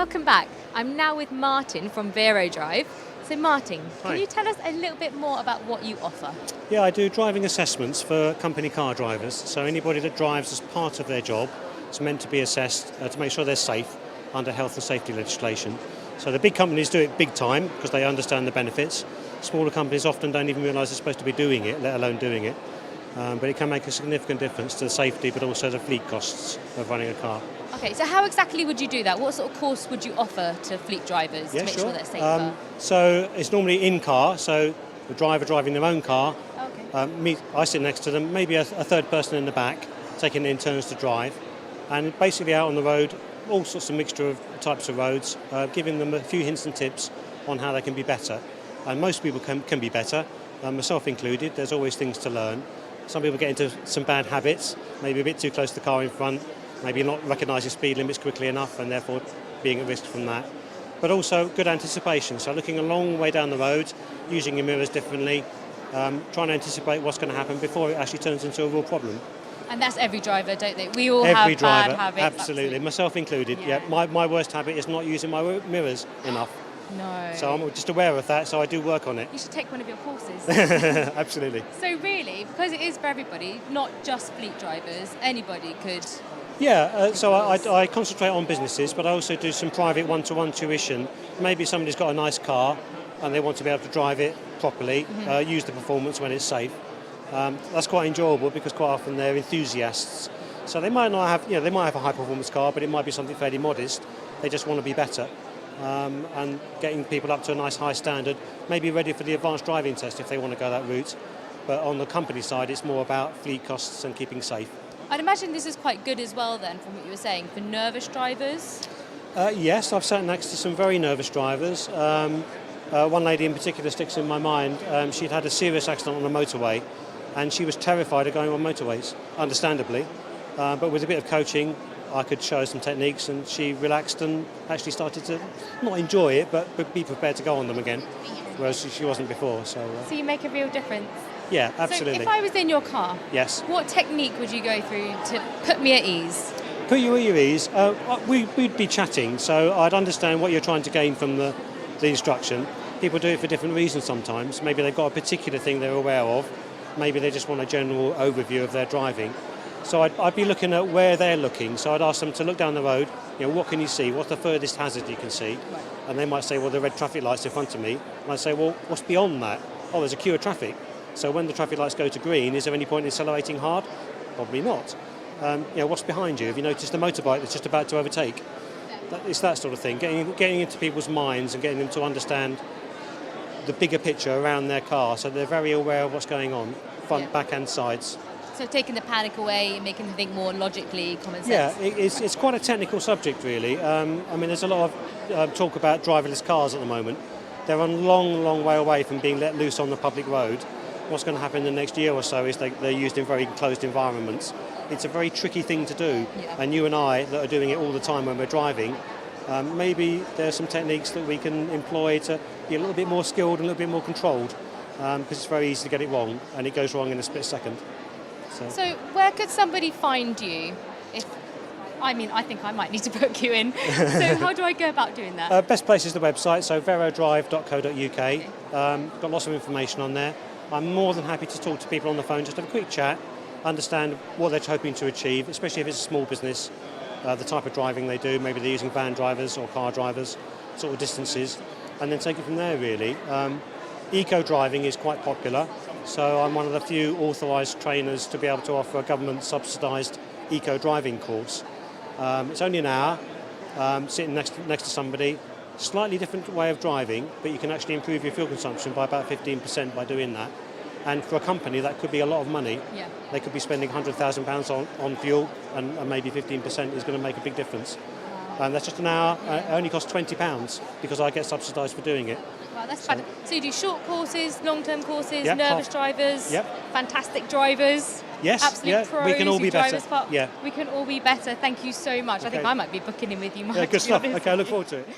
welcome back. I'm now with Martin from Verodrive. So Martin, Hi. can you tell us a little bit more about what you offer? Yeah, I do driving assessments for company car drivers. So anybody that drives as part of their job is meant to be assessed to make sure they're safe under health and safety legislation. So the big companies do it big time because they understand the benefits. Smaller companies often don't even realise they're supposed to be doing it, let alone doing it. But it can make a significant difference to the safety but also the fleet costs of running a car. Okay, so how exactly would you do that? What sort of course would you offer to fleet drivers to make sure they're safer? So it's normally in car, so the driver driving their own car. Okay. I sit next to them, maybe a third person in the back, taking it in turns to drive. And basically out on the road, all sorts of mixture of types of roads, giving them a few hints and tips on how they can be better. And most people can be better, myself included. There's always things to learn. Some people get into some bad habits, maybe a bit too close to the car in front, maybe not recognising speed limits quickly enough and therefore being at risk from that. But also good anticipation, so looking a long way down the road, using your mirrors differently, trying to anticipate what's going to happen before it actually turns into a real problem. And that's every driver, don't they? We all Every have driver, bad habits. absolutely, myself included. Yeah. My worst habit is not using my mirrors enough. No. So I'm just aware of that, so I do work on it. You should take one of your courses. Absolutely. So really, because it is for everybody, not just fleet drivers, anybody could... Yeah, so I concentrate on businesses, but I also do some private one-to-one tuition. Maybe somebody's got a nice car and they want to be able to drive it properly, use the performance when it's safe. That's quite enjoyable because quite often they're enthusiasts. So they might not have, they might have a high-performance car, but it might be something fairly modest. They just want to be better. And getting people up to a nice high standard, maybe ready for the advanced driving test if they want to go that route. But on the company side, it's more about fleet costs and keeping safe. I'd imagine this is quite good as well then, from what you were saying, for nervous drivers? Yes, I've sat next to some very nervous drivers. One lady in particular sticks in my mind. She'd had a serious accident on a motorway and she was terrified of going on motorways, understandably. But with a bit of coaching, I could show her some techniques and she relaxed and actually started to not enjoy it, but be prepared to go on them again, whereas she wasn't before. So you make a real difference? Yeah, absolutely. So if I was in your car, yes, what technique would you go through to put me at ease? Put you at your ease. We'd be chatting, so I'd understand what you're trying to gain from the instruction. People do it for different reasons sometimes. Maybe they've got a particular thing they're aware of. Maybe they just want a general overview of their driving. So I'd be looking at where they're looking. So I'd ask them to look down the road. What can you see? What's the furthest hazard you can see? Right. And they might say, well, the red traffic light's in front of me. And I'd say, well, what's beyond that? Oh, there's a queue of traffic. So when the traffic lights go to green, is there any point in accelerating hard? Probably not. What's behind you? Have you noticed the motorbike that's just about to overtake? It's that sort of thing. Getting into people's minds and getting them to understand the bigger picture around their car, so they're very aware of what's going on, front, back, and sides. So taking the panic away and making them think more logically, common Yeah, sense. it's quite a technical subject, really. There's a lot of talk about driverless cars at the moment. They're a long, long way away from being let loose on the public road. What's going to happen in the next year or so is they're used in very enclosed environments. It's a very tricky thing to do, and you and I that are doing it all the time when we're driving, maybe there's some techniques that we can employ to be a little bit more skilled and a little bit more controlled, because it's very easy to get it wrong, and it goes wrong in a split second. So where could somebody find you? I think I might need to book you in. So how do I go about doing that? Best place is the website, so verodrive.co.uk. Got lots of information on there. I'm more than happy to talk to people on the phone, just have a quick chat, understand what they're hoping to achieve, especially if it's a small business, the type of driving they do, maybe they're using van drivers or car drivers, sort of distances, and then take it from there, really. Eco-driving is quite popular, so I'm one of the few authorised trainers to be able to offer a government-subsidised eco-driving course. It's only an hour, sitting next to somebody, slightly different way of driving, but you can actually improve your fuel consumption by about 15% by doing that. And for a company, that could be a lot of money. Yeah. They could be spending £100,000 on fuel, and maybe 15% is going to make a big difference. And that's just an hour. It only costs £20 because I get subsidised for doing it. Wow, that's fun. So you do short courses, long-term courses, Yeah, nervous drivers, fantastic drivers. Yes, absolute pros. we can all be better. We can all be better. Thank you so much. Okay. I think I might be booking in with you, Mark. Yeah, good to be stuff. honest. Okay, I look forward to it.